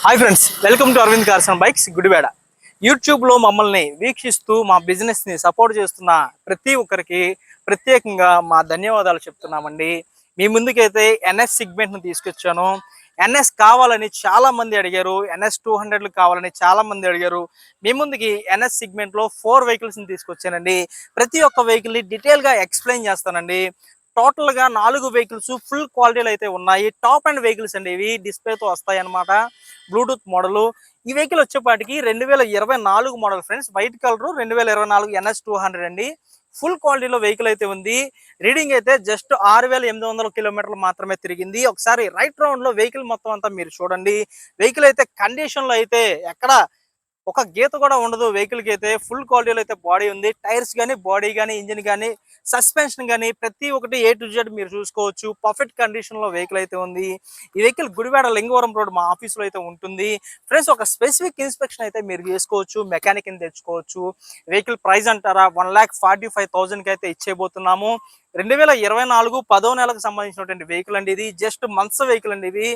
Hi friends, welcome to Aravind cars and bikes Gudivada. యూట్యూబ్లో మమ్మల్ని వీక్షిస్తూ మా బిజినెస్ని సపోర్ట్ చేస్తున్న ప్రతి ఒక్కరికి ప్రత్యేకంగా మా ధన్యవాదాలు చెప్తున్నామండి. మీ ముందుకైతే ఎన్ఎస్ సెగ్మెంట్ను తీసుకొచ్చాను. ఎన్ఎస్ కావాలని చాలామంది అడిగారు, ఎన్ఎస్ 200 కావాలని చాలామంది అడిగారు. మీ ముందుకి ఎన్ఎస్ సెగ్మెంట్లో 4 వెహికల్స్ని తీసుకొచ్చానండి. ప్రతి ఒక్క వెహికల్ని డీటెయిల్గా ఎక్స్ప్లెయిన్ చేస్తానండి. టోటల్గా 4 వెహికల్స్ ఫుల్ క్వాలిటీలు అయితే ఉన్నాయి. టాప్ అండ్ వెహికల్స్ అండి, ఇవి డిస్ప్లేతో వస్తాయి అన్నమాట. Bluetooth model. ఈ వెహికల్ వచ్చేపాటికి 2024 model friends, white colour 2024 NS 200 అండి. ఫుల్ క్వాలిటీలో వెహికల్ అయితే ఉంది. రీడింగ్ అయితే జస్ట్ 6800 కిలోమీటర్లు మాత్రమే తిరిగింది. ఒకసారి రైట్ రౌండ్ లో వెహికల్ మొత్తం అంతా మీరు చూడండి. వెహికల్ అయితే కండిషన్ లో అయితే ఎక్కడ ఒక గీత కూడా ఉండదు. వెహికల్ కి అయితే ఫుల్ క్వాలిటీలో అయితే బాడీ ఉంది. టైర్స్ కానీ, బాడీ కానీ, ఇంజిన్ కానీ, సస్పెన్షన్ కానీ ప్రతి ఒక్కటి A to Z మీరు చూసుకోవచ్చు. పర్ఫెక్ట్ కండిషన్ లో వెహికల్ అయితే ఉంది. ఈ వెహికల్ గుడివాడ లింగవరం రోడ్ మా ఆఫీస్ లో అయితే ఉంటుంది ఫ్రెండ్స్. ఒక స్పెసిఫిక్ ఇన్స్పెక్షన్ అయితే మీరు చేసుకోవచ్చు, మెకానిక్ ని తెచ్చుకోవచ్చు. వెహికల్ ప్రైస్ అంటారా 1,45,000 కి అయితే ఇచ్చేయబోతున్నాము. 2024 10వ నెలకు సంబంధించినటువంటి వెహికల్ అండి ఇది. జస్ట్ మంత్స్ వెహికల్ అండి ఇది.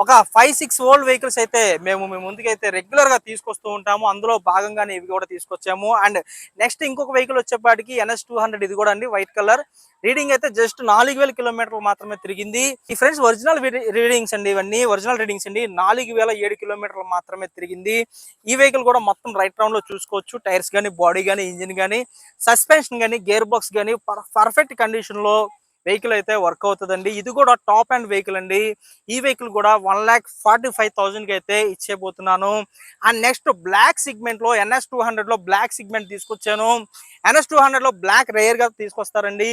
ఒక 5-6 ఓల్డ్ వెహికల్స్ అయితే మేము ముందుకైతే రెగ్యులర్ గా తీసుకొస్తూ ఉంటాము. అందులో భాగంగానే ఇవి కూడా తీసుకొచ్చాము. అండ్ నెక్స్ట్ ఇంకొక వెహికల్ వచ్చేపాటికి ఎన్ఎస్ 200, ఇది కూడా అండి వైట్ కలర్. రీడింగ్ అయితే జస్ట్ 4000 కిలోమీటర్లు మాత్రమే తిరిగింది. ఈ ఫ్రెండ్స్ ఒరిజినల్ రీడింగ్స్ అండి, ఇవన్నీ ఒరిజినల్ రీడింగ్స్ అండి. 4007 కిలోమీటర్లు మాత్రమే తిరిగింది. ఈ వెహికల్ కూడా మొత్తం రైట్ రౌండ్ లో చూసుకోవచ్చు. టైర్స్ కానీ, బాడీ కానీ, ఇంజిన్ కానీ, సస్పెన్షన్ కానీ, గేర్ బాక్స్ కానీ పర్ఫెక్ట్ కండిషన్ లో వెహికల్ అయితే వర్క్ అవుతుందండి. ఇది కూడా టాప్ అండ్ వెహికల్ అండి. ఈ వెహికల్ కూడా 1,45,000 కి అయితే ఇచ్చేయబోతున్నాను. అండ్ నెక్స్ట్ బ్లాక్ సిగ్మెంట్ లో ఎన్ఎస్ 200 లో బ్లాక్ సిగ్మెంట్ తీసుకొచ్చాను. ఎన్ఎస్ 200 లో బ్లాక్ రేర్ గా తీసుకొస్తారండి.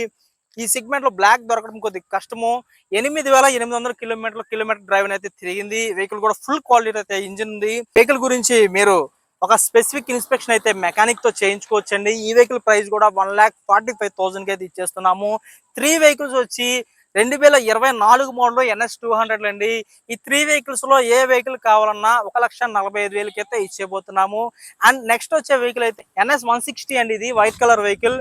ఈ సిగ్మెంట్ లో బ్లాక్ దొరకడం కొద్దిగా కష్టము. 8,800 కిలోమీటర్ డ్రైవ్ అయితే తిరిగింది. వెహికల్ కూడా ఫుల్ క్వాలిటీ అయితే ఇంజిన్ ఉంది. వెహికల్ గురించి మీరు ఒక స్పెసిఫిక్ ఇన్స్పెక్షన్ అయితే మెకానిక్ తో చేయించుకోవచ్చండి. ఈ వెహికల్ ప్రైస్ కూడా 1,45,000 కి అయితే ఇచ్చేస్తున్నాము. 3 వెహికల్స్ వచ్చి 2024 మోడల్ ఎన్ఎస్ 200 అండి. ఈ 3 వెహికల్స్ లో ఏ వెహికల్ కావాలన్నా 1,45,000 కి అయితే ఇచ్చేయబోతున్నాము. అండ్ నెక్స్ట్ వచ్చే వెహికల్ అయితే ఎన్ఎస్ 160 అండి, ఇది వైట్ కలర్ వెహికల్.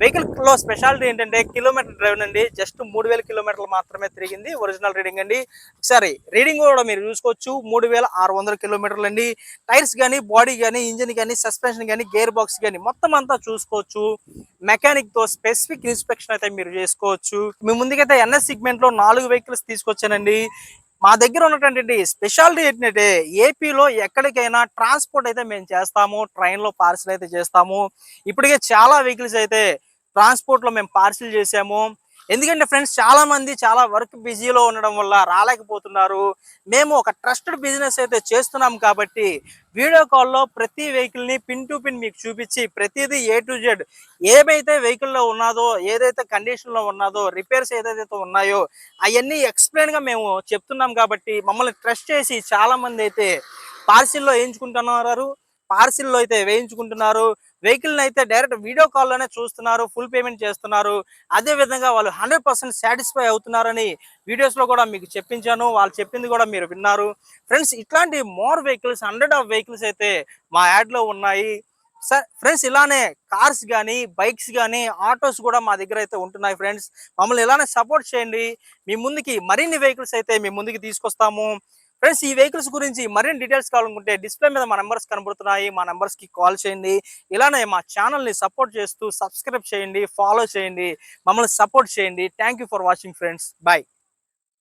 వెహికల్ లో స్పెషాలిటీ ఏంటంటే కిలోమీటర్ డ్రైవ్ అండి. జస్ట్ 3000 కిలోమీటర్లు మాత్రమే తిరిగింది. ఒరిజినల్ రీడింగ్ అండి. ఒకసారి రీడింగ్ కూడా మీరు చూసుకోవచ్చు. 3600 కిలోమీటర్లు అండి. టైర్స్ కానీ, బాడీ కానీ, ఇంజిన్ కానీ, సస్పెన్షన్ కానీ, గేర్ బాక్స్ కానీ మొత్తం అంతా చూసుకోవచ్చు. మెకానిక్ తో స్పెసిఫిక్ ఇన్స్పెక్షన్ అయితే మీరు చేసుకోవచ్చు. మీ ముందుకైతే ఎన్ఎస్ సెగ్మెంట్ లో 4 వెహికల్స్ తీసుకొచ్చానండి. మా దగ్గర ఉన్నటువంటి స్పెషాలిటీ ఏంటంటే ఏపీలో ఎక్కడికైనా ట్రాన్స్పోర్ట్ అయితే మేము చేస్తాము. ట్రైన్ లో పార్సిల్ అయితే చేస్తాము. ఇప్పటికే చాలా వెహికల్స్ అయితే ట్రాన్స్పోర్ట్ లో మేము పార్సిల్ చేసాము. ఎందుకంటే ఫ్రెండ్స్, చాలా మంది చాలా వర్క్ బిజీలో ఉండడం వల్ల రాలేకపోతున్నారు. మేము ఒక ట్రస్టెడ్ బిజినెస్ అయితే చేస్తున్నాం కాబట్టి వీడియో కాల్లో ప్రతి వెహికల్ ని పిన్ టు పిన్ మీకు చూపించి ప్రతిదీ A to Z ఏమైతే వెహికల్లో ఉన్నదో, ఏదైతే కండిషన్ లో ఉన్నదో, రిపేర్స్ ఏదైతే ఉన్నాయో అవన్నీ ఎక్స్ప్లెయిన్ గా మేము చెప్తున్నాం కాబట్టి మమ్మల్ని ట్రస్ట్ చేసి చాలా మంది అయితే పార్సిల్లో వేయించుకుంటున్నారు. పార్సిల్లో అయితే వేయించుకుంటున్నారు. వెహికల్ అయితే డైరెక్ట్ వీడియో కాల్లోనే చూస్తున్నారు, ఫుల్ పేమెంట్ చేస్తున్నారు. అదే విధంగా వాళ్ళు 100% సాటిస్ఫై అవుతున్నారని వీడియోస్ లో కూడా మీకు చెప్పించాను. వాళ్ళు చెప్పింది కూడా మీరు విన్నారు ఫ్రెండ్స్. ఇట్లాంటి మోర్ వెహికల్స్, 100 ఆఫ్ వెహికల్స్ అయితే మా యాడ్ లో ఉన్నాయి సార్. ఫ్రెండ్స్, ఇలానే కార్స్ కానీ, బైక్స్ కానీ, ఆటోస్ కూడా మా దగ్గర అయితే ఉంటున్నాయి ఫ్రెండ్స్. మమ్మల్ని ఇలానే సపోర్ట్ చేయండి. మీ ముందుకి మరిన్ని వెహికల్స్ అయితే మీ ముందుకి తీసుకొస్తాము ఫ్రెండ్స్. ఈ వెహికల్స్ గురించి మరిన్ని డీటెయిల్స్ కావాలనుకుంటే డిస్ప్లే మీద మా నెంబర్స్ కనబడుతున్నాయి. మా నెంబర్స్ కి కాల్ చేయండి. ఇలానే మా ఛానల్ ని సపోర్ట్ చేస్తూ సబ్స్క్రైబ్ చేయండి, ఫాలో చేయండి, మమ్మల్ని సపోర్ట్ చేయండి. Thank you for watching friends. Bye.